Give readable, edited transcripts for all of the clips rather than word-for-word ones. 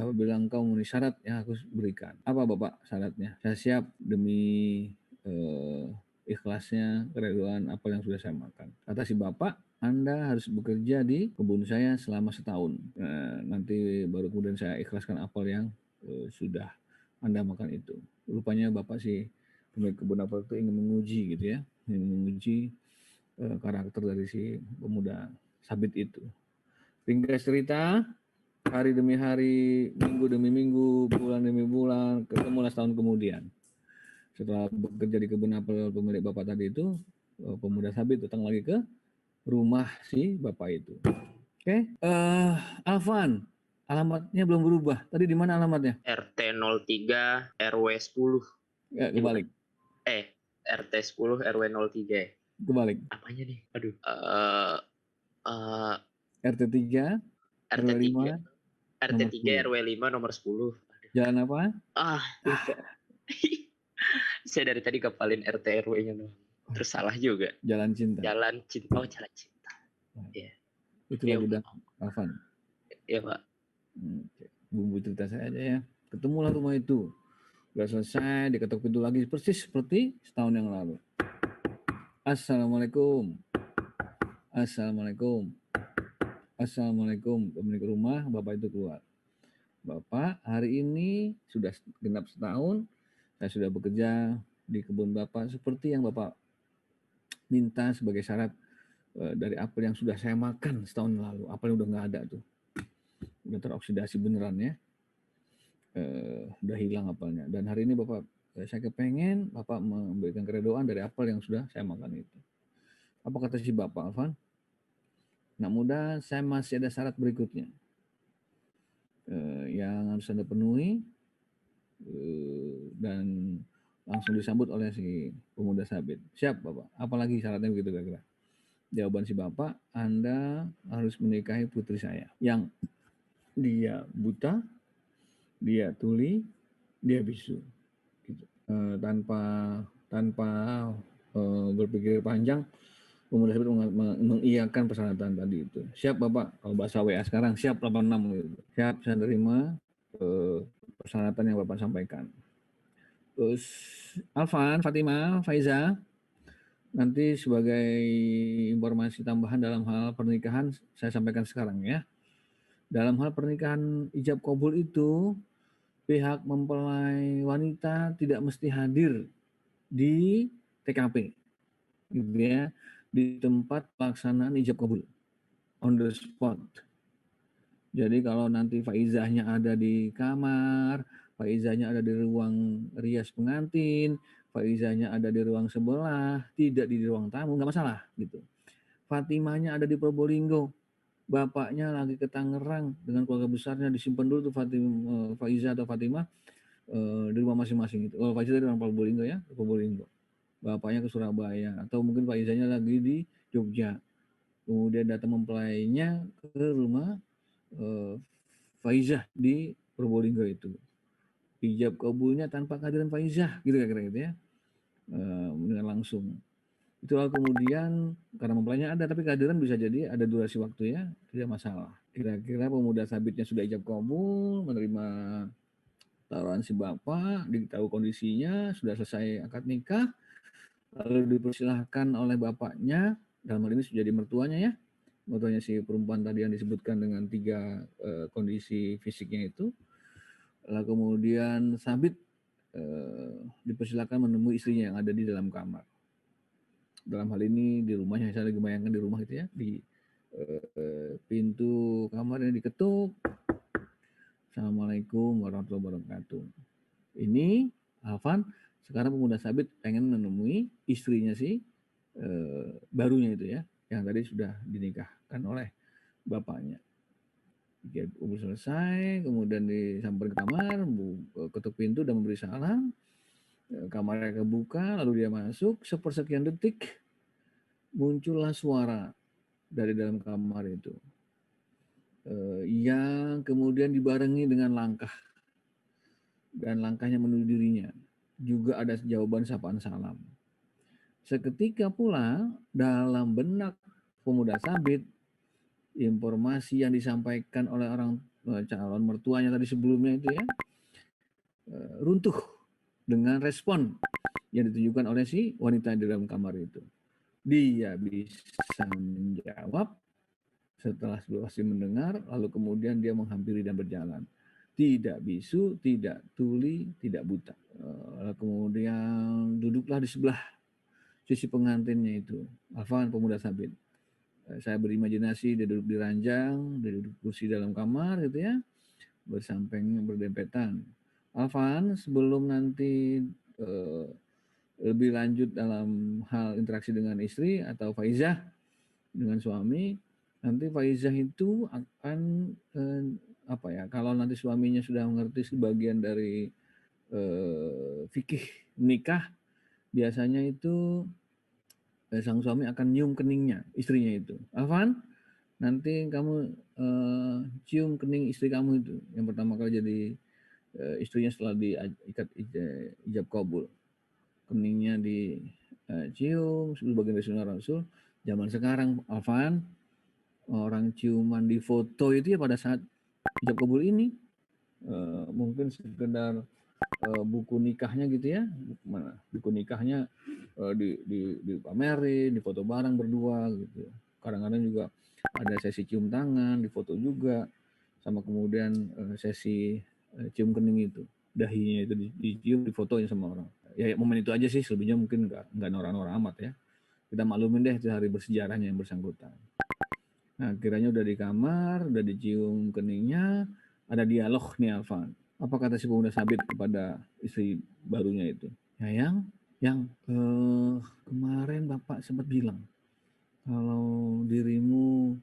Bapak bilang kau memenuhi syarat yang aku berikan. Apa Bapak syaratnya? Saya siap demi ikhlasnya, keriduan apa yang sudah saya makan. Kata si Bapak, Anda harus bekerja di kebun saya selama setahun. Nanti baru kemudian saya ikhlaskan apel yang sudah Anda makan itu. Rupanya Bapak si pemilik kebun apel itu ingin menguji gitu ya, ingin menguji karakter dari si pemuda sabit itu. Ringkas cerita, hari demi hari, minggu demi minggu, bulan demi bulan, ketemulah setahun kemudian. Setelah bekerja di kebun apel pemilik bapak tadi itu, pemuda sabit datang lagi ke rumah si bapak itu. Oke, Alvan, alamatnya belum berubah. Tadi di mana alamatnya? RT 03 RW 10. Ya, kebalik. RT 10 RW 03. Kebalik. Apanya nih? Aduh. RT 3 RT RW 3 5 RT nomor 3 10. RW 5 nomor 10. Aduh. Jalan apa? Saya dari tadi kepalin RT RW-nya doang. Terus salah juga. Jalan Cinta. Jalan Cinta. Oh, Jalan Cinta. Iya. Itu lagu dan Alvan. Iya, Pak. Bumbu cerita saya aja ya. Ketemulah rumah itu. Udah selesai, diketok pintu lagi persis seperti setahun yang lalu. Assalamualaikum. Assalamualaikum. Assalamualaikum. Pemilik rumah, bapak itu keluar. Bapak, hari ini sudah genap setahun, saya sudah bekerja di kebun bapak seperti yang bapak minta sebagai syarat dari apel yang sudah saya makan setahun lalu. Apel udah nggak ada tuh, udah teroksidasi beneran ya, udah hilang apelnya. Dan hari ini bapak, saya kepengen bapak memberikan keredoan dari apel yang sudah saya makan itu. Apa kata si bapak, Alvan? Nak muda, saya masih ada syarat berikutnya yang harus Anda penuhi, dan langsung disambut oleh si pemuda sabit. Siap Bapak, apalagi syaratnya begitu kira-kira. Jawaban si Bapak, Anda harus menikahi putri saya yang dia buta, dia tuli, dia bisu. Gitu. Tanpa berpikir panjang, pemuda sabit mengiyakan persyaratan tadi itu. Siap Bapak, kalau bahasa WA sekarang siap 86 gitu. Siap, saya terima persyaratan yang Bapak sampaikan. Terus Alvan, Fatima, Faiza, nanti sebagai informasi tambahan dalam hal pernikahan saya sampaikan sekarang ya. Dalam hal pernikahan ijab kabul itu, pihak mempelai wanita tidak mesti hadir di TKP, gitu ya, di tempat pelaksanaan ijab kabul, on the spot. Jadi kalau nanti Faizahnya ada di kamar, Faizahnya ada di ruang rias pengantin, Faizahnya ada di ruang sebelah, tidak di ruang tamu, nggak masalah gitu. Fatimahnya ada di Probolinggo, bapaknya lagi ke Tangerang dengan keluarga besarnya, disimpan dulu tuh Faizah atau Fatimah di rumah masing-masing itu. Oh, Faizah dari orang Probolinggo ya, Probolinggo. Bapaknya ke Surabaya atau mungkin Faizahnya lagi di Jogja. Kemudian datang mempelainya ke rumah Faizah di Probolinggo itu. Ijab kabulnya tanpa kehadiran Faizah, gitu kira-kira gitu ya. Dengan langsung. Itulah kemudian karena mempelainya ada, tapi kehadiran bisa jadi ada durasi waktu ya, tidak masalah. Kira-kira pemuda sabitnya sudah ijab kabul, menerima taruhan si bapak, ditahu kondisinya, sudah selesai akad nikah, lalu dipersilahkan oleh bapaknya, dalam hal ini sudah jadi mertuanya ya, mertuanya si perempuan tadi yang disebutkan dengan 3 kondisi fisiknya itu. Lalu kemudian sabit dipersilakan menemui istrinya yang ada di dalam kamar. Dalam hal ini di rumahnya, saya lagi bayangkan di rumah itu ya, di pintu kamarnya diketuk. Assalamualaikum warahmatullahi wabarakatuh. Ini Alvan, sekarang pemuda sabit pengen menemui istrinya si barunya itu ya, yang tadi sudah dinikahkan oleh bapaknya. Umur selesai, kemudian disamperin ke kamar, ketuk pintu dan memberi salam. Kamarnya kebuka, lalu dia masuk. Sepersekian detik muncullah suara dari dalam kamar itu, yang kemudian dibarengi dengan langkah, dan langkahnya menuju dirinya. Juga ada jawaban sapaan salam. Seketika pula dalam benak pemuda sabit, informasi yang disampaikan oleh orang calon mertuanya tadi sebelumnya itu ya runtuh dengan respon yang ditunjukkan oleh si wanita di dalam kamar itu. Dia bisa menjawab setelah situasi mendengar, lalu kemudian dia menghampiri dan berjalan. Tidak bisu, tidak tuli, tidak buta. Lalu kemudian duduklah di sebelah sisi pengantinnya itu, Afan pemuda sabit. Saya berimajinasi dia duduk di ranjang, dia duduk kursi dalam kamar gitu ya, bersamping berdempetan. Alvan, sebelum nanti lebih lanjut dalam hal interaksi dengan istri atau Faizah dengan suami, nanti Faizah itu akan apa ya? Kalau nanti suaminya sudah mengerti sebagian dari fikih nikah, biasanya itu sang suami akan nyium keningnya istrinya itu. Alvan, nanti kamu cium kening istri kamu itu yang pertama kali jadi istrinya setelah diikat ijab kabul. Keningnya dicium sebagai dari sunnah Rasul. Zaman sekarang, Alvan, orang ciuman di foto itu ya pada saat ijab kabul ini mungkin sekedar buku nikahnya gitu ya, buku nikahnya dipamerin, di foto bareng berdua gitu. Kadang-kadang juga ada sesi cium tangan, di foto juga, sama kemudian sesi cium kening itu, dahinya itu dicium, difotoin sama orang. Ya momen itu aja sih, selebihnya mungkin nggak norak-norak amat ya. Kita maklumin deh itu hari bersejarahnya yang bersangkutan. Nah, kiranya udah di kamar, udah dicium keningnya, ada dialog nih Alvan. Apa kata si pemuda sabit kepada istri barunya itu? Ya yang kemarin Bapak sempat bilang kalau dirimu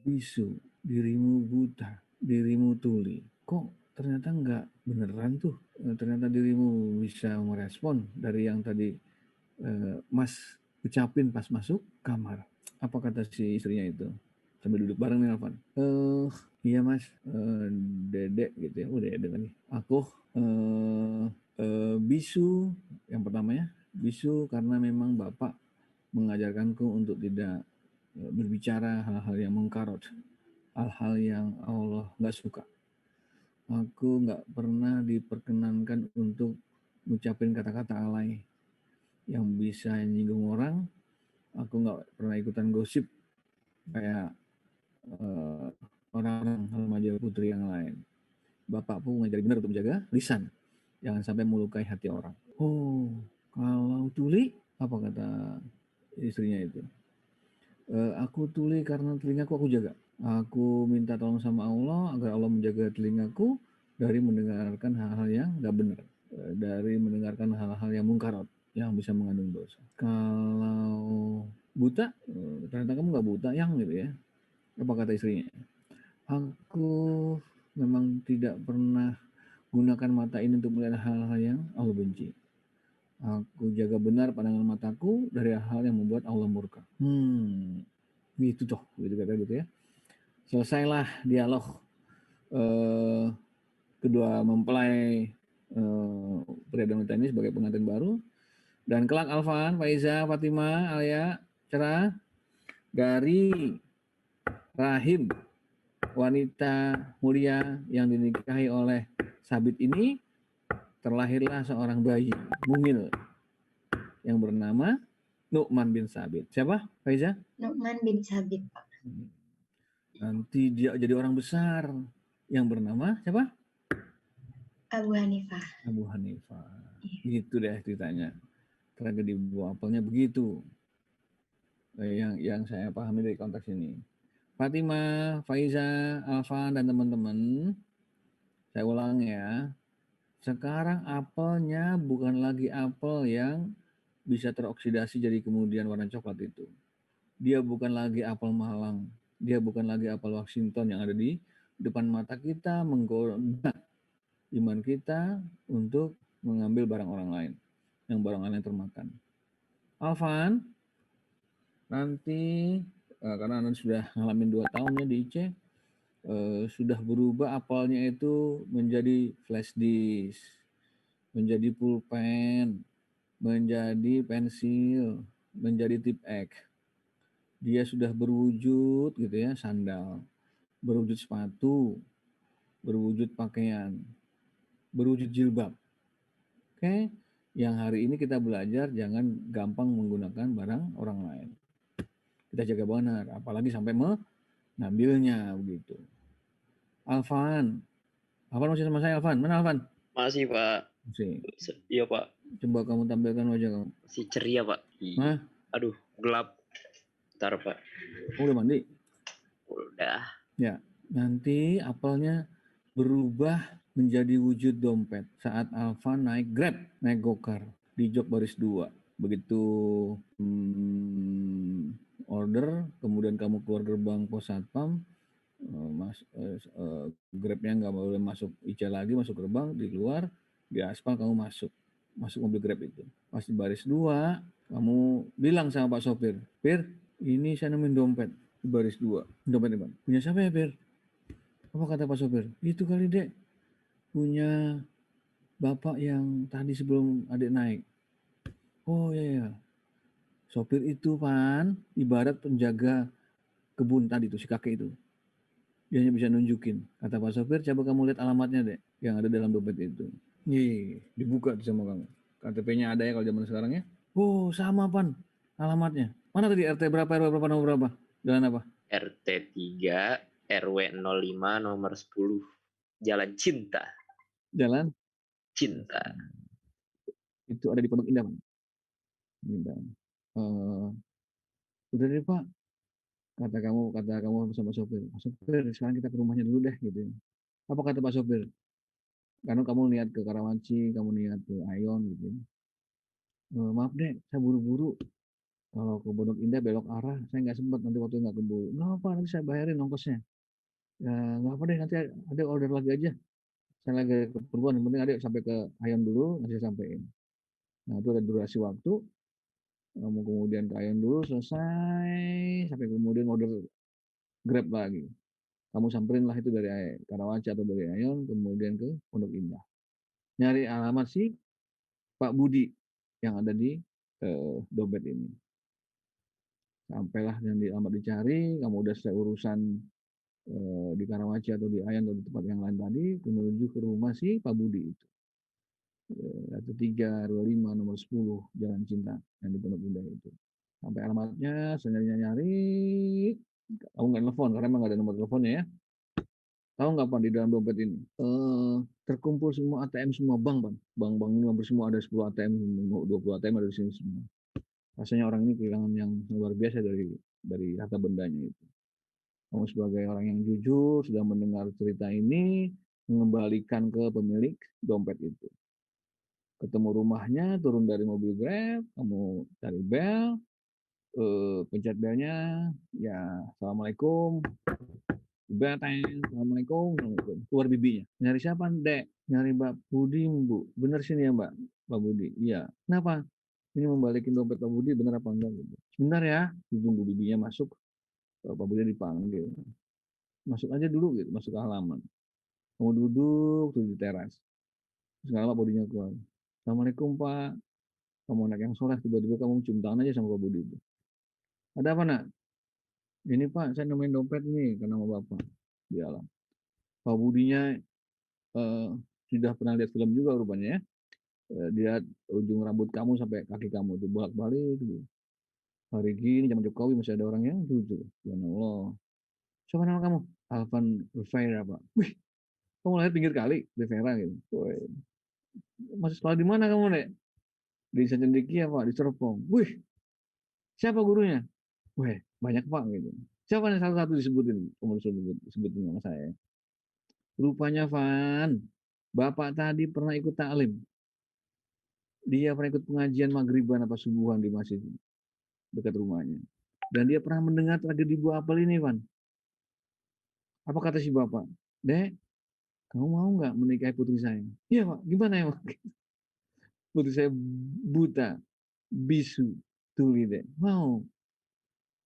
bisu, dirimu buta, dirimu tuli. Kok ternyata nggak beneran tuh? Ternyata dirimu bisa merespon dari yang tadi Mas ucapin pas masuk kamar. Apa kata si istrinya itu? Sambil duduk bareng nih Alvan. Iya Mas, Dedek gitu ya. Udah Dedek nih. Aku bisu yang pertama ya. Bisu karena memang Bapak mengajarkanku untuk tidak berbicara hal-hal yang mungkarot, hal-hal yang Allah nggak suka. Aku nggak pernah diperkenankan untuk ngucapin kata-kata alay yang bisa nyinggung orang. Aku nggak pernah ikutan gosip kayak orang-orang remaja putri yang lain. Bapak pun mengajari benar untuk menjaga lisan, jangan sampai melukai hati orang. Oh, kalau tuli, apa kata istrinya itu? Aku tuli karena telingaku aku jaga. Aku minta tolong sama Allah agar Allah menjaga telingaku dari mendengarkan hal-hal yang gak benar, dari mendengarkan hal-hal yang mungkarat yang bisa mengandung dosa. Kalau buta, ternyata kamu gak buta yang gitu ya. Apa kata istrinya? Aku memang tidak pernah gunakan mata ini untuk melihat hal-hal yang Allah benci. Aku jaga benar pandangan mataku dari hal yang membuat Allah murka. Gitu toh, gitu kata gitu ya. Selesailah dialog kedua mempelai pria dan wanita ini sebagai pengantin baru. Dan kelak Alvan, Faiza, Fatima, Alia, cerah dari rahim wanita mulia yang dinikahi oleh Sabit ini, terlahirlah seorang bayi mungil yang bernama Nu'man bin Sabit. Siapa, Faiza? Nu'man bin Sabit, Pak. Nanti dia jadi orang besar yang bernama siapa? Abu Hanifah. Abu Hanifah. Gitu deh ceritanya. Tragedi buah apelnya begitu. Yang saya pahami dari konteks ini. Fatima, Faiza, Alvan, dan teman-teman, saya ulang ya. Sekarang apelnya bukan lagi apel yang bisa teroksidasi jadi kemudian warna coklat itu. Dia bukan lagi apel Malang. Dia bukan lagi apel Washington yang ada di depan mata kita menggoda iman kita untuk mengambil barang orang lain. Yang barang lain termakan. Alvan, nanti karena Anda sudah ngalamin 2 tahun ya di IC, sudah berubah apelnya itu menjadi flash disk, menjadi pulpen, menjadi pensil, menjadi tip X. Dia sudah berwujud gitu ya, sandal. berwujud sepatu, berwujud pakaian, berwujud jilbab. Oke, yang hari ini kita belajar jangan gampang menggunakan barang orang lain. Kita jaga benar, apalagi sampai mengambilnya begitu. Alvan, Alvan masih sama saya Alvan? Mana Alvan? Masih Pak. Masih. Iya Pak. Coba kamu tampilkan wajah kamu. Masih ceria Pak. Hah? Aduh, gelap. Bentar Pak. Oh, udah mandi? Udah. Ya, nanti apelnya berubah menjadi wujud dompet saat Alvan naik Grab, naik gokar di jok baris 2. Begitu order, kemudian kamu keluar gerbang pos satpam, Grabnya nggak boleh masuk IC lagi, masuk gerbang, di luar, di aspal kamu masuk mobil Grab itu. Pas di baris 2, kamu bilang sama Pak sopir, Pir, ini saya nemuin dompet di baris 2. Dompet apa? Punya siapa ya, Pir? Apa kata Pak sopir? Itu kali, Dek. Punya bapak yang tadi sebelum adik naik. Oh iya. Sopir itu, Pan, ibarat penjaga kebun tadi tuh, si kakek itu. Dia hanya bisa nunjukin. Kata Pak sopir, coba kamu lihat alamatnya, Dek, yang ada dalam dompet itu. Nih, dibuka tuh sama kamu. KTP-nya ada ya kalau zaman sekarang ya. Oh, sama, Pan. Alamatnya. Mana tadi RT berapa, RW berapa, nomor berapa? Jalan apa? RT 3, RW 05, nomor 10. Jalan Cinta. Jalan Cinta. itu ada di Pondok Indah, Pan. Indah. Udah deh, Pak. Kata kamu sama sopir. Pak sopir, sekarang kita ke rumahnya dulu deh gitu. Apa kata Pak sopir? Karena kamu niat ke Karawaci, kamu niat ke Ayon gitu. Maaf deh, saya buru-buru. Kalau ke Pondok Indah belok arah, saya nggak sempat nanti waktu nggak keburu. Nggak apa, nanti saya bayarin ongkosnya. Ya nggak apa deh, nanti ada order lagi aja. Saya lagi keperluan, yang penting ada sampai ke Ayon dulu, nanti saya sampein. Nah itu ada durasi waktu. Kamu kemudian ke Ayon dulu, selesai, sampai kemudian order Grab lagi. Kamu samperin lah itu dari Karawaci atau dari Ayon, kemudian ke Pondok Indah. Nyari alamat si Pak Budi yang ada di dompet ini. Sampailah yang alamat dicari, kamu udah selesai urusan di Karawaci atau di Ayan atau di tempat yang lain tadi, menuju ke rumah si Pak Budi itu. Atau 3, RW 5, nomor 10, Jalan Cinta yang di Pondok Indah itu. Sampai alamatnya, saya nyari-nyari, kamu nggak telepon karena emang nggak ada nomor teleponnya ya. Tahu nggak Pak di dalam dompet ini? Terkumpul semua ATM semua bank, Bang. Bank-bank ini hampir semua ada 10 ATM, 20 ATM ada di sini semua. Rasanya orang ini kehilangan yang luar biasa dari harta bendanya itu. Kamu sebagai orang yang jujur sudah mendengar cerita ini, mengembalikan ke pemilik dompet itu. Ketemu rumahnya, turun dari mobil Grab, kamu cari bel, pencet belnya, ya assalamualaikum, assalamualaikum, keluar bibinya. Nyari siapa, Dek? Nyari Mbak Budi, Bu. Bener sini ya, Mbak Budi? Iya. Kenapa? Ini membalikin dompet Pak Budi, bener apa enggak? Gitu. Sebentar ya, tunggu bibinya masuk, Pak Budi dipanggil. Masuk aja dulu gitu, masuk ke halaman. Kamu duduk tuh di teras. Terus nggak lama Budinya keluar. Assalamualaikum Pak. Kamu anak yang soleh, tiba-tiba kamu cium tangan aja sama Pak Budi itu. Ada apa nak? Ini Pak, saya nemuin dompet nih, karena nama Bapak. Di alam. Pak Budinya sudah pernah lihat film juga rupanya ya. Dia ujung rambut kamu sampai kaki kamu tuh bolak-balik gitu. Hari gini zaman Jokowi masih ada orang yang jujur. Ya Allah. Siapa nama kamu? Alvan Rufera Pak. Wih, kamu lahir pinggir kali, Rivera gitu. Woy. Masih sekolah di mana kamu, Nek? Di Cendekia Pak, di Serpong. Wih, siapa gurunya? Wih, banyak Pak gitu. Siapa yang salah satu disebutin? Kamu sebutin nama saya. Rupanya Van, Bapak tadi pernah ikut taklim. Dia pernah ikut pengajian maghriban apa subuhan di masjid dekat rumahnya. Dan dia pernah mendengar tragedi buah apel ini, Van. Apa kata si Bapak? Dek, kamu mau nggak menikahi putri saya? Iya Pak, gimana ya Pak? Putri saya buta, bisu, tuli deh. Mau.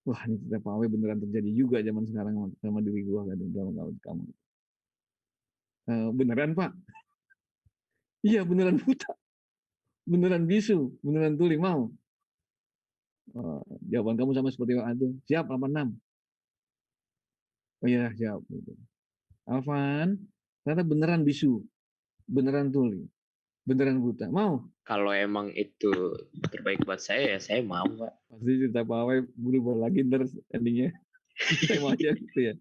Wah ini cerita Pak Awe beneran terjadi juga zaman sekarang sama diri gua kan dalam kamu. Beneran Pak? Iya beneran buta, beneran bisu, beneran tuli mau. Jawaban kamu sama seperti Pak itu. Siap 86. Oh iya, siap. Gitu. Alvan, ternyata beneran bisu, beneran tuli, beneran buta. Mau? Kalau emang itu terbaik buat saya, ya saya mau, Pak. Pasti cerita pawai berubah lagi terus endingnya. Saya mau aja gitu ya.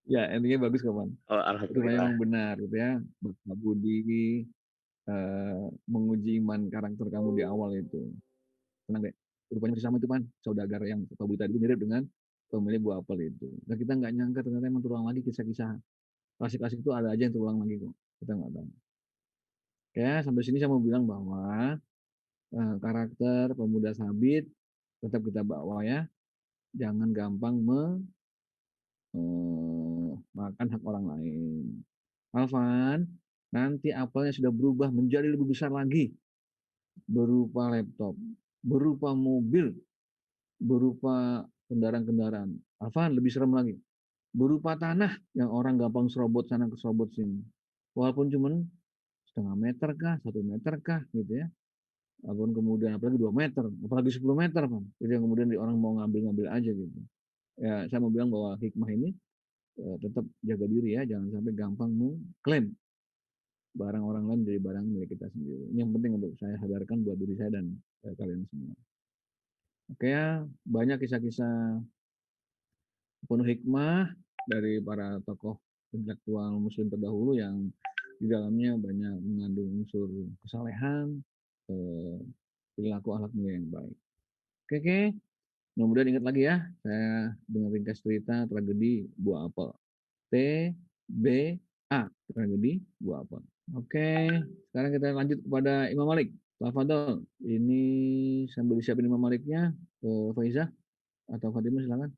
Ya, endingnya bagus kawan. Oh, Rupanya alhamdulillah. memang benar gitu ya. Bapak Budi menguji iman karakter kamu di awal itu. Tenang deh. Rupanya masih sama itu Pan. Saudagar yang Pak Budi tadi itu mirip dengan pemilik buah apel itu. Nah, kita nggak nyangka ternyata emang terulang lagi kisah-kisah klasik-klasik itu ada aja yang terulang lagi kok. Kita nggak tahu. Oke, sampai sini saya mau bilang bahwa karakter pemuda sabit tetap kita bawa ya. Jangan gampang makan hak orang lain. Alvan, nanti apelnya sudah berubah menjadi lebih besar lagi. Berupa laptop, berupa mobil, berupa kendaraan-kendaraan. Alvan, lebih serem lagi. Berupa tanah yang orang gampang serobot sana ke serobot sini. Walaupun cuma setengah meter kah, 1 meter kah gitu ya. Walaupun kemudian apalagi 2 meter, apalagi 10 meter kan. Jadi yang kemudian orang mau ngambil-ngambil aja gitu. Ya, saya mau bilang bahwa hikmah ini tetap jaga diri ya, jangan sampai gampang mengklaim barang orang lain dari barang milik kita sendiri. Ini yang penting untuk saya sadarkan buat diri saya dan kalian semua. Oke ya, banyak kisah-kisah penuh hikmah dari para tokoh intelektual muslim terdahulu yang di dalamnya banyak mengandung unsur kesalehan, perilaku akhlak mulia yang baik. Oke, mudah-mudahan ingat lagi ya, saya dengar ringkas cerita tragedi buah apel. TBA, tragedi buah apel. Oke, sekarang kita lanjut kepada Imam Malik. Tafadhol, ini sambil disiapin Imam Maliknya, Faiza atau Fatimah silakan.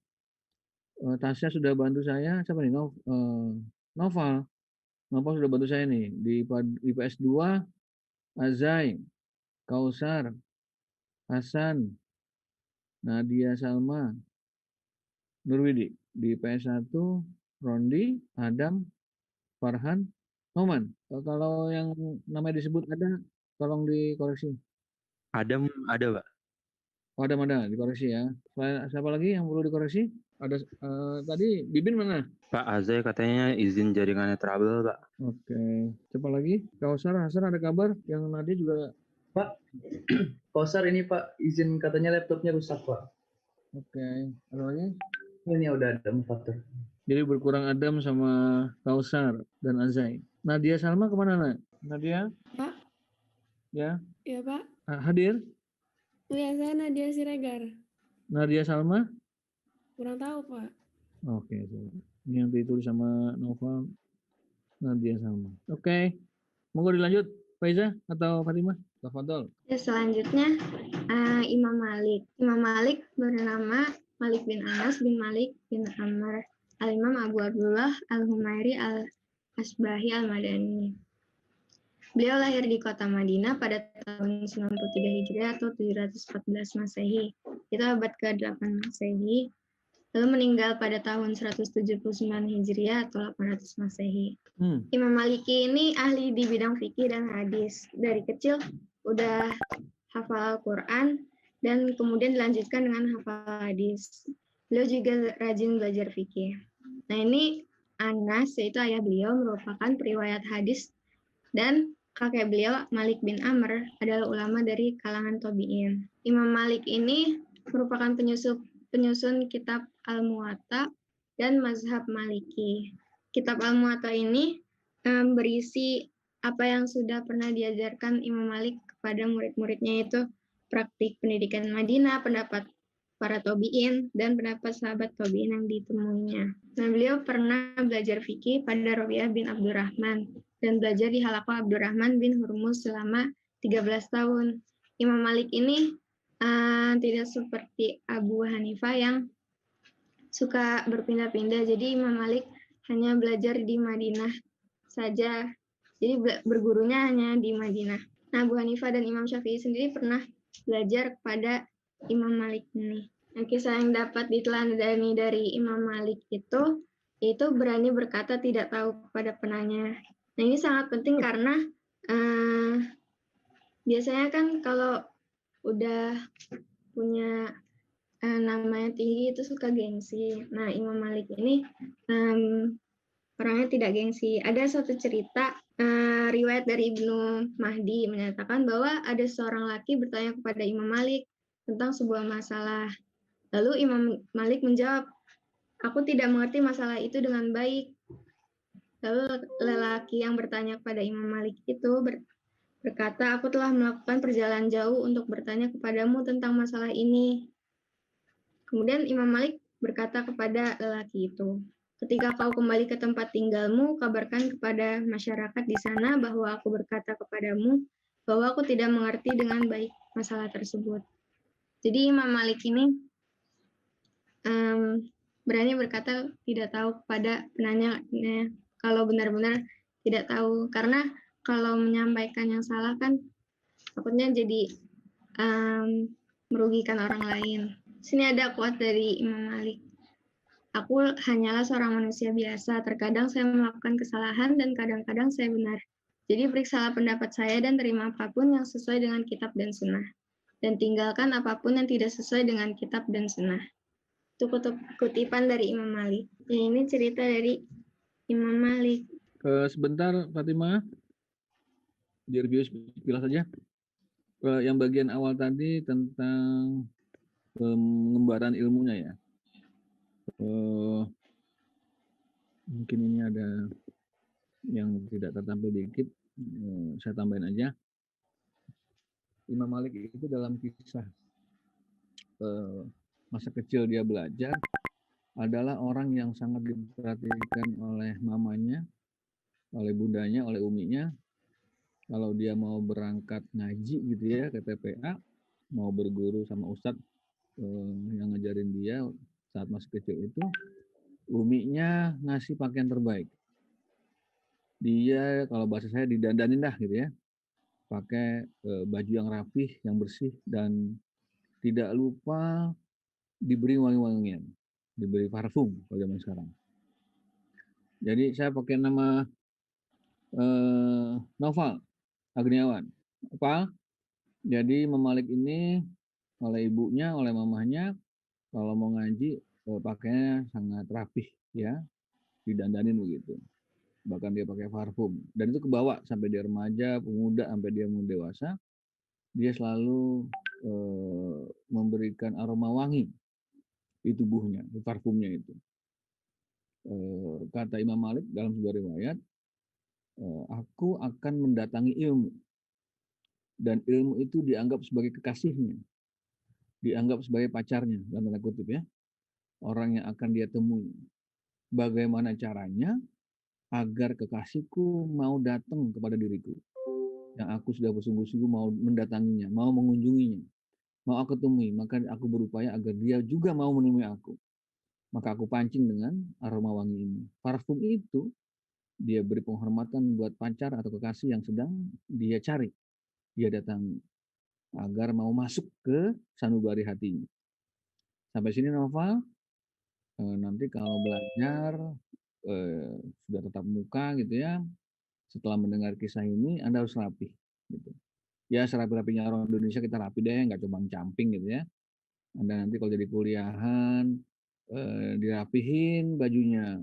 Tasya sudah bantu saya, siapa nih? Noval. Noval sudah bantu saya nih di IPS 2, Azai, Kausar, Hasan, Nadia Salma, Nurwidi. Di IPS 1, Rondi, Adam, Farhan, Noman. Kalau yang namanya disebut ada, tolong dikoreksi. Adam ada, Pak. Oh, ada dikoreksi ya. Siapa lagi yang perlu dikoreksi? Ada tadi Bibin mana? Pak Azai katanya izin jaringannya trouble, Pak. Oke. Siapa lagi? Kausar, Hasan ada kabar? Yang Nadia juga. Pak, Kosar ini Pak, izin katanya laptopnya rusak Pak. Oke. Ada lagi? Ini udah ada Mufatur. Jadi berkurang Adam sama Kausar dan Azai. Nadia Salma kemana, Nak? Nadia? Pak? Ya? Iya, Pak. Hadir? Iya, saya Nadia Siregar. Nadia Salma? Kurang tahu, Pak. Oke. Ini yang ditulis sama Novel. Nadia Salma. Oke. Monggo dilanjut, Faiza atau Fatimah? Tafadhol. Selanjutnya Imam Malik. Imam Malik bernama Malik bin Anas bin Malik bin Amr Al-Imam Abu Abdullah Al-Humairi Al-Asbahi Al-Madani. Beliau lahir di kota Madinah pada tahun 93 Hijriah atau 714 Masehi. Itu abad ke-8 Masehi. Lalu meninggal pada tahun 179 Hijriah atau 800 Masehi. Imam Maliki ini ahli di bidang fikih dan hadis. Dari kecil udah hafal Al-Quran dan kemudian dilanjutkan dengan hafal hadis. Beliau juga rajin belajar fikih. Nah ini Anas, yaitu ayah beliau, merupakan periwayat hadis dan kakek beliau Malik bin Amr adalah ulama dari kalangan Tabi'in. Imam Malik ini merupakan penyusun kitab Al-Muwatta dan mazhab Maliki. Kitab Al-Muwatta ini berisi apa yang sudah pernah diajarkan Imam Malik kepada murid-muridnya, yaitu praktik pendidikan Madinah, pendapat para tabi'in, dan pendapat sahabat tabi'in yang ditemuinya. Nah, beliau pernah belajar fikih pada Rabi'ah bin Abdurrahman dan belajar di Halaqah Abdurrahman bin Hurmuz selama 13 tahun. Imam Malik ini tidak seperti Abu Hanifah yang suka berpindah-pindah. Jadi Imam Malik hanya belajar di Madinah saja. Jadi bergurunya hanya di Madinah. Nah, Abu Hanifah dan Imam Syafi'i sendiri pernah belajar kepada Imam Malik ini. Nah, kisah yang dapat diteladani dari Imam Malik itu berani berkata tidak tahu kepada penanya. Nah, ini sangat penting karena biasanya kan kalau udah punya namanya tinggi itu suka gengsi. Nah, Imam Malik ini orangnya tidak gengsi. Ada suatu cerita riwayat dari Ibnu Mahdi menyatakan bahwa ada seorang laki bertanya kepada Imam Malik tentang sebuah masalah. Lalu Imam Malik menjawab, "Aku tidak mengerti masalah itu dengan baik." Lalu lelaki yang bertanya kepada Imam Malik itu berkata, "Aku telah melakukan perjalanan jauh untuk bertanya kepadamu tentang masalah ini." Kemudian Imam Malik berkata kepada lelaki itu, "Ketika kau kembali ke tempat tinggalmu, kabarkan kepada masyarakat di sana bahwa aku berkata kepadamu bahwa aku tidak mengerti dengan baik masalah tersebut." Jadi Imam Malik ini berani berkata tidak tahu kepada penanya kalau benar-benar tidak tahu, karena kalau menyampaikan yang salah kan takutnya jadi merugikan orang lain. Sini ada quote dari Imam Malik. "Aku hanyalah seorang manusia biasa. Terkadang saya melakukan kesalahan dan kadang-kadang saya benar. Jadi periksalah pendapat saya dan terima apapun yang sesuai dengan kitab dan sunnah. Dan tinggalkan apapun yang tidak sesuai dengan kitab dan sunnah." Itu kutipan dari Imam Malik. Ya, ini cerita dari Imam Malik. Sebentar, Fatimah. Direview sekilas saja. Yang bagian awal tadi tentang pengembaraan ilmunya ya. Mungkin ini ada yang tidak tertampil dikit. Saya tambahin aja. Imam Malik itu dalam kisah masa kecil dia belajar adalah orang yang sangat diperhatikan oleh mamanya, oleh bundanya, oleh uminya. Kalau dia mau berangkat ngaji gitu ya ke TPA, mau berguru sama ustadz yang ngajarin dia saat masih kecil itu, uminya ngasih pakaian terbaik. Dia kalau bahasa saya didandanin dah gitu ya, pakai baju yang rapih, yang bersih, dan tidak lupa diberi wangi-wangian, diberi parfum kalau zaman sekarang. Jadi saya pakai nama Noval Agniawan. Apa? Jadi Imam Malik ini oleh ibunya, oleh mamahnya, kalau mau ngaji pakainya sangat rapih ya, didandanin begitu. Bahkan dia pakai parfum. Dan itu kebawa sampai dia remaja, pemuda, sampai dia mau dewasa. Dia selalu memberikan aroma wangi di tubuhnya, di parfumnya itu. Kata Imam Malik dalam sebuah riwayat, aku akan mendatangi ilmu. Dan ilmu itu dianggap sebagai kekasihnya. Dianggap sebagai pacarnya, dalam tanda kutip ya. Orang yang akan dia temui. Bagaimana caranya agar kekasihku mau datang kepada diriku. Yang aku sudah bersungguh-sungguh mau mendatanginya, mau mengunjunginya. Mau aku temui, maka aku berupaya agar dia juga mau menemui aku. Maka aku pancing dengan aroma wangi ini. Parfum itu dia beri penghormatan buat pacar atau kekasih yang sedang dia cari. Dia datangi agar mau masuk ke sanubari hatinya. Sampai sini Noval. Nanti kalau belajar sudah tetap muka gitu ya, setelah mendengar kisah ini Anda harus rapi gitu. Ya serapi-rapinya orang Indonesia kita rapi deh, nggak cuma camping gitu ya. Anda nanti kalau jadi kuliahan dirapihin bajunya,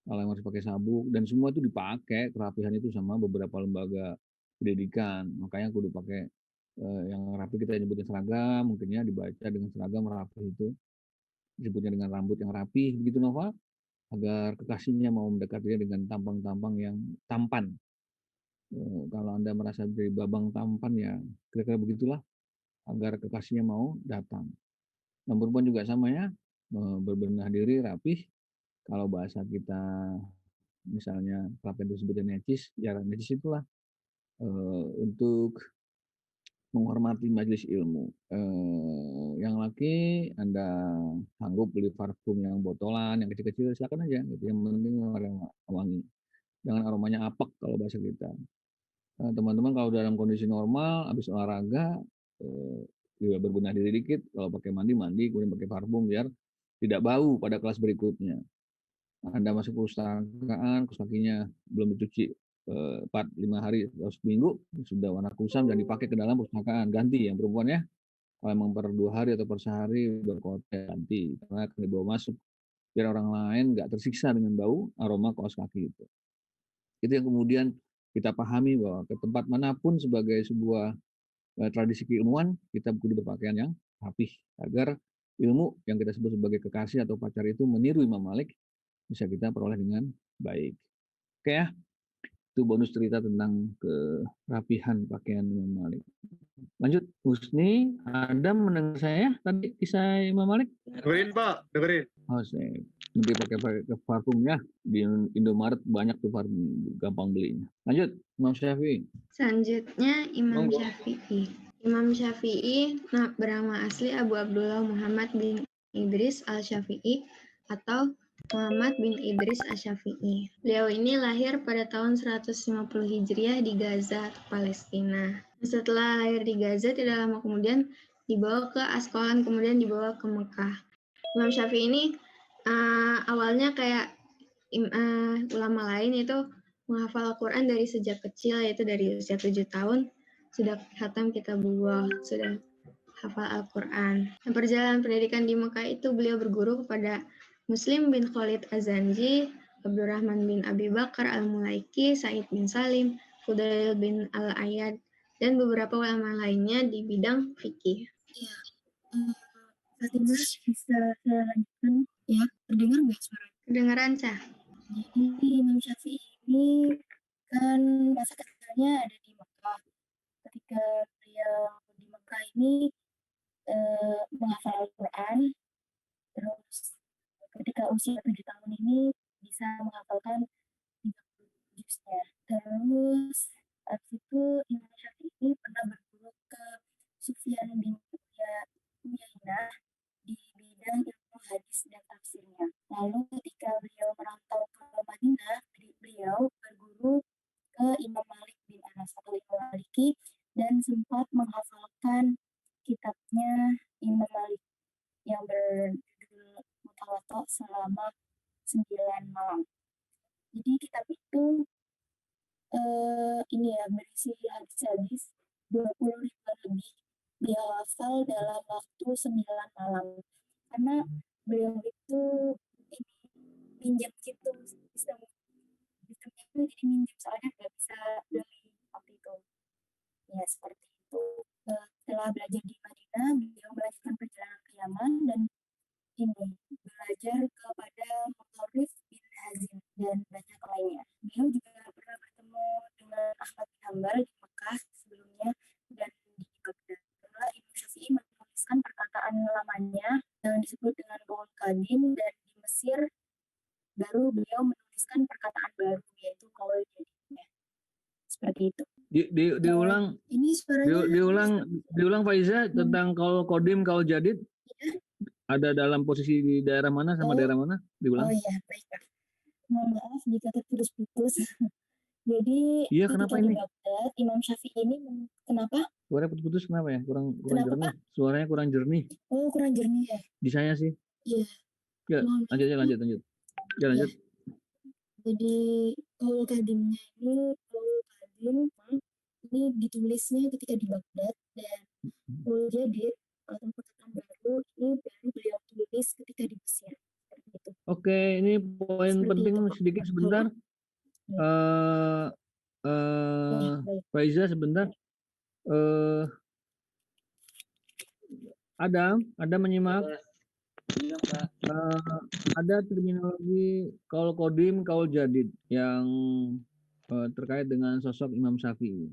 kalau yang harus pakai sabuk, dan semua itu dipakai kerapihan itu sama beberapa lembaga pendidikan. Makanya kudu pakai yang rapi, kita nyebutnya seragam, mungkinnya dibaca dengan seragam rapi itu disebutnya dengan rambut yang rapi begitu Nova, agar kekasihnya mau mendekatinya dengan tampang-tampang yang tampan. Kalau Anda merasa dari babang tampan ya kira-kira begitulah, agar kekasihnya mau datang. Yang perempuan juga sama ya, berbenah diri rapih. Kalau bahasa kita misalnya apa yang disebutnya necis, ya necis itulah untuk menghormati majelis ilmu. Yang laki Anda sanggup beli parfum yang botolan, yang kecil-kecil silakan aja gitu. Yang penting wangi. Jangan aromanya apek kalau bahasa kita. Teman-teman kalau dalam kondisi normal habis olahraga juga berbenah diri dikit, kalau pakai mandi kemudian pakai parfum biar tidak bau pada kelas berikutnya. Anda masuk perpustakaan, kaos kakinya belum dicuci 4-5 hari atau seminggu, sudah warna kusam dan dipakai ke dalam perpustakaan, ganti yang perempuan ya. Kalau emang per 2 hari atau per sehari berkota ganti karena akan dibawa masuk biar orang lain nggak tersiksa dengan bau aroma kaos kaki itu. Itu yang kemudian kita pahami bahwa ke tempat manapun sebagai sebuah tradisi keilmuan kita kudu berpakaian yang rapih agar ilmu yang kita sebut sebagai kekasih atau pacar itu meniru Imam Malik bisa kita peroleh dengan baik. Oke ya, itu bonus cerita tentang kerapihan pakaian Imam Malik. Lanjut, Husni, Adam mendengar saya tadi kisah Imam Malik? Dengerin Pak, dengerin. Oh, saya nanti pakai parfum ya. Di Indomaret banyak tuh parfum, gampang belinya. Lanjut, Imam Syafi'i. Selanjutnya Imam Monggo. Syafi'i. Imam Syafi'i bernama asli Abu Abdullah Muhammad bin Idris al-Syafi'i atau Muhammad bin Idris al-Syafi'i. Beliau ini lahir pada tahun 150 Hijriah di Gaza, Palestina. Setelah lahir di Gaza, tidak lama kemudian dibawa ke Asqalan, kemudian dibawa ke Mekah. Imam Syafi'i ini awalnya kayak ulama lain itu menghafal Al-Quran dari sejak kecil, yaitu dari usia 7 tahun sudah khatam kitabullah, sudah hafal Al-Quran. Perjalanan pendidikan di Mekah itu beliau berguru kepada Muslim bin Khalid Az-Zanji, Abdurrahman bin Abi Bakar Al-Mulaiki, Said bin Salim, Fudail bin Al-Ayyad, dan beberapa ulama lainnya di bidang fikih. Iya, Fatimah bisa lanjutkan ya, terdengar nggak suara? Kedengaran, Cah? Jadi Imam Syafi'i ini kan masa kecilnya ada di Mekah. Ketika beliau di Mekah ini menghafal Al-Quran, terus ketika usia 7 tahun ini bisa menghafalkan 30 juznya. Terus habis itu Imam Syafi'i pernah berguru ke Sufyan bin Uyainah di bidang ilmu hadis dan tafsirnya. Lalu ketika beliau merantau ke Madinah, beliau berguru ke Imam Malik bin Anas atau Imam Maliki dan sempat menghafalkan kitabnya Imam Malik yang berjudul Mutawatta selama 9 malam. Jadi kitab itu ini ya berisi hadis-hadis 20 ribuan lebih beliau hafal dalam waktu 9 malam. Karena beliau itu pinjam gitu sistemnya itu jadi minjem soalnya nggak bisa beli waktu itu. Ya seperti itu. Setelah belajar di Madinah, beliau melanjutkan perjalanan ke Yaman dan ini belajar kepada Mutarrif bin Hazim dan banyak lainnya. Beliau juga pernah bertemu dengan Ahmad bin Hanbal di Mekah sebelumnya dan di Baghdad. Setelah Imam Syafi'i menuliskan perkataan lamanya yang disebut dengan Qaul Qadim, dan di Mesir baru beliau menuliskan perkataan baru yaitu Qaul Jadid. Seperti itu. Diulang Ini suaranya diulang Faiza tentang Qaul Qadim, Qaul Jadid. Ya. Ada dalam posisi di daerah mana sama daerah mana? Diulang. Oh iya, baik Pak. Mohon maaf jika terputus-putus. Jadi Iya, kenapa ketika ini? di Baghdad, Imam Syafi'i ini kenapa? Suaranya putus-putus kenapa ya? Kurang Kenapa, jernih. Pak? Suaranya kurang jernih. Oh, kurang jernih ya? Di saya sih. Iya. Ya, Mohon maaf, Pak. lanjut. Ya, lanjut. Jadi Qaul Qadimnya ini ditulisnya ketika di Baghdad, dan Qaul Jadid atau perkataan baru ini baru beliau tulis ketika di Mesir. Seperti itu. Oke, ini poin Seperti penting itu, Pak. sedikit sebentar. Baik. Faiza sebentar. Adam menyimak. Ada terminologi Qaul Qadim, Qaul Jadid yang terkait dengan sosok Imam Syafi'i.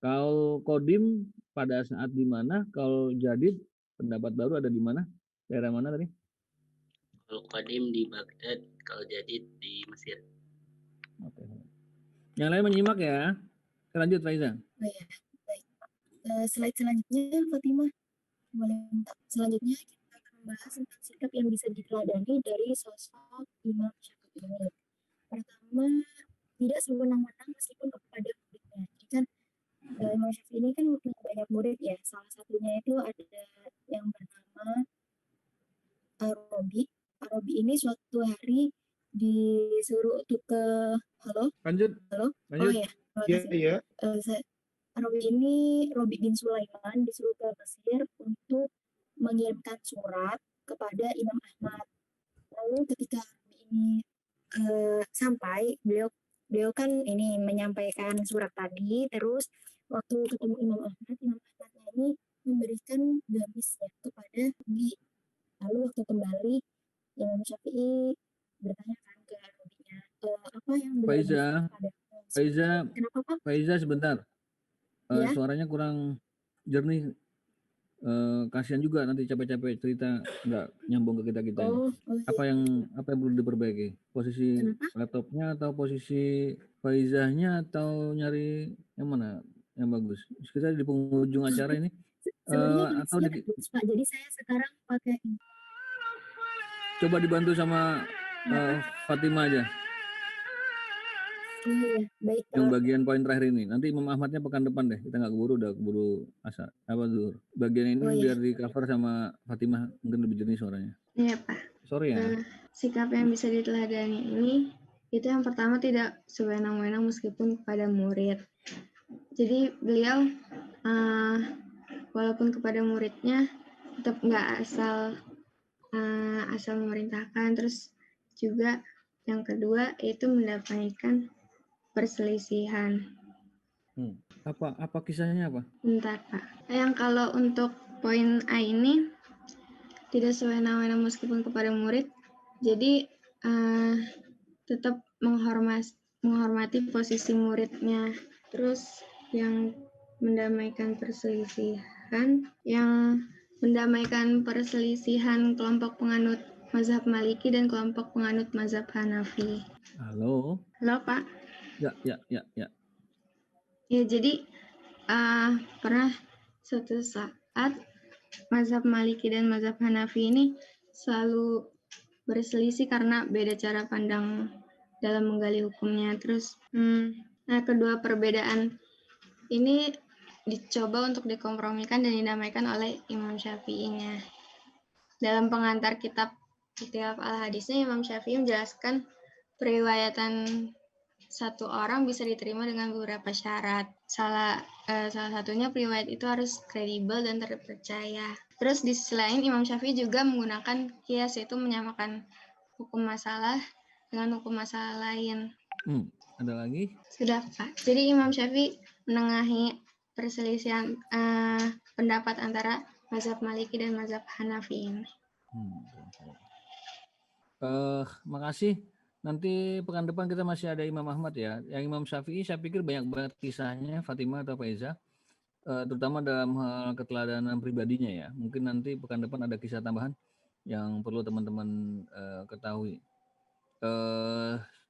Qaul Qadim pada saat di mana, Qaul Jadid pendapat baru ada di mana? Daerah mana tadi? Qaul Qadim di Baghdad, Qaul Jadid di Mesir. Oke. Yang lain menyimak ya. Lanjut Faiza. Oh ya, baik. Slide selanjutnya Fatimah. Boleh minta. Selanjutnya kita akan membahas tentang sikap yang bisa diteladani dari sosok Imam Syafi'i ini. Pertama, tidak sewenang-wenang meskipun kepada muridnya. Jadi kan Imam Syafi'i ini kan punya banyak murid ya. Salah satunya itu ada yang bernama Arabi. Arabi ini suatu hari disuruh untuk ke halo. Lanjut. Oh ya, terima kasih. Iya. rawi ini Robi bin Sulaiman disuruh ke Mesir untuk mengirimkan surat kepada Imam Ahmad. Lalu ketika Robi ini sampai, beliau kan ini menyampaikan surat tadi, terus waktu ketemu Imam Ahmadnya ini memberikan gamisnya kepada Robi. Lalu waktu kembali Imam Syafi'i bertanyakan ke Robinya, apa yang Faiza, Faiza, kenapa Pak? Faiza sebentar. Ya. Suaranya kurang jernih. Kasihan juga nanti capek-capek cerita nggak nyambung ke kita ini. Apa yang perlu diperbaiki? Posisi laptopnya atau posisi Faizahnya atau nyari yang mana yang bagus? Kita di penghujung acara ini. Atau Pak, jadi saya sekarang pakai ini. Coba dibantu sama Fatimah aja. Iya, baik. Yang bagian poin terakhir ini. Nanti Imam Ahmadnya pekan depan deh. Kita nggak udah keburu asar. Apa dulu? Bagian ini biar di cover sama Fatimah, mungkin lebih jernih suaranya. Iya Pak. Sorry ya. Sikap yang bisa diteladani ini, itu yang pertama tidak sewenang-wenang meskipun kepada murid. Jadi beliau walaupun kepada muridnya tetap nggak asal memerintahkan. Terus juga yang kedua yaitu mendamaikan perselisihan. Apa kisahnya apa? Bentar Pak. Yang kalau untuk poin A ini tidak sewenang-wenang meskipun kepada murid, jadi tetap menghormati posisi muridnya. Terus yang mendamaikan perselisihan, kelompok penganut mazhab Maliki dan kelompok penganut mazhab Hanafi. Halo Pak. Ya. Ya, jadi pernah suatu saat mazhab Maliki dan mazhab Hanafi ini selalu berselisih karena beda cara pandang dalam menggali hukumnya. Terus, kedua perbedaan ini dicoba untuk dikompromikan dan didamaikan oleh Imam Syafi'inya. Dalam pengantar kitab Ikhtilaf al-Hadisnya, Imam Syafi'i menjelaskan periwayatan satu orang bisa diterima dengan beberapa syarat. Salah satunya periwayat itu harus kredibel dan terpercaya. Terus di sisi lain Imam Syafi'i juga menggunakan qiyas, yaitu menyamakan hukum masalah dengan hukum masalah lain. Ada lagi? Sudah Pak. Jadi Imam Syafi'i menengahi perselisihan pendapat antara mazhab Maliki dan mazhab Hanafi ini. Makasih. Nanti pekan depan kita masih ada Imam Ahmad ya. Yang Imam Syafi'i saya pikir banyak banget kisahnya, Fatimah atau Faiza, terutama dalam hal keteladanan pribadinya ya. Mungkin nanti pekan depan ada kisah tambahan yang perlu teman-teman ketahui.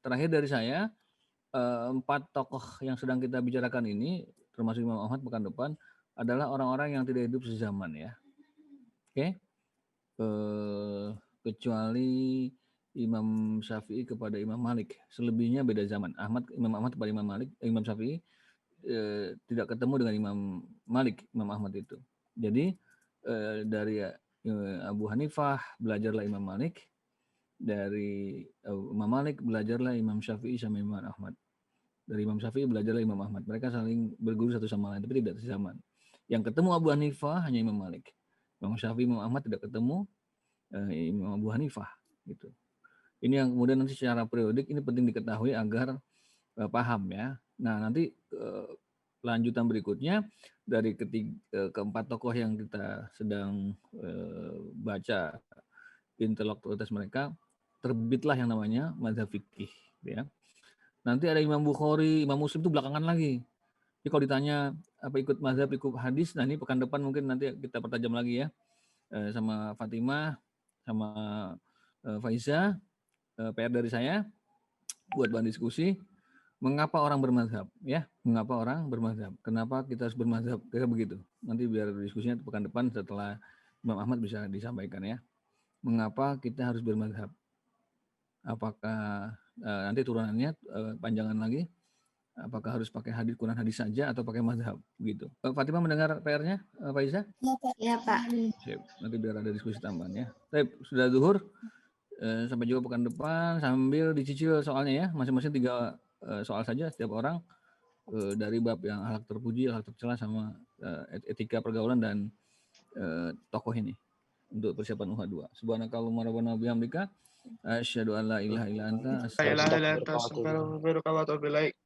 Terakhir dari saya, 4 tokoh yang sedang kita bicarakan ini, termasuk Imam Ahmad pekan depan, adalah orang-orang yang tidak hidup sezaman ya. Oke? Kecuali Imam Syafi'i kepada Imam Malik, selebihnya beda zaman. Imam Ahmad kepada Imam Malik, Imam Syafi'i tidak ketemu dengan Imam Malik, Imam Ahmad itu. Jadi dari Abu Hanifah belajarlah Imam Malik, dari Imam Malik belajarlah Imam Syafi'i sama Imam Ahmad. Dari Imam Syafi'i belajarlah Imam Ahmad. Mereka saling berguru satu sama lain, tapi tidak sezaman. Yang ketemu Abu Hanifah hanya Imam Malik. Imam Syafi'i, Imam Ahmad tidak ketemu Imam Abu Hanifah gitu. Ini yang kemudian nanti secara periodik ini penting diketahui agar paham ya. Nah nanti lanjutan berikutnya dari keempat tokoh yang kita sedang baca intelektualitas mereka, terbitlah yang namanya mazhab fikih ya. Nanti ada Imam Bukhari, Imam Muslim itu belakangan lagi. Jadi kalau ditanya apa ikut mazhab, ikut hadis, nah ini pekan depan mungkin nanti kita pertajam lagi ya sama Fatimah, sama Faiza. PR dari saya buat bahan diskusi, mengapa orang bermazhab ya, mengapa orang bermazhab, kenapa kita harus bermazhab, kayak begitu. Nanti biar diskusinya pekan depan setelah Imam Ahmad bisa disampaikan ya, mengapa kita harus bermazhab, apakah nanti turunannya panjangan lagi, apakah harus pakai hadis Quran hadis saja atau pakai mazhab gitu. Fatimah mendengar PR-nya Faiza? Ya Pak. Nanti biar ada diskusi tambahan ya. Sudah zuhur. Sampai juga pekan depan, sambil dicicil soalnya ya, masing-masing 3 soal saja setiap orang. dari bab yang akhlak terpuji, akhlak tercela sama etika pergaulan dan tokoh ini untuk persiapan UH 2. Subhanakallahumma rabbana bihamdika asyhadu an la ilaha illa anta La ilaha illa astaghfiruka anta astaghfiruka wa atubu ilaik.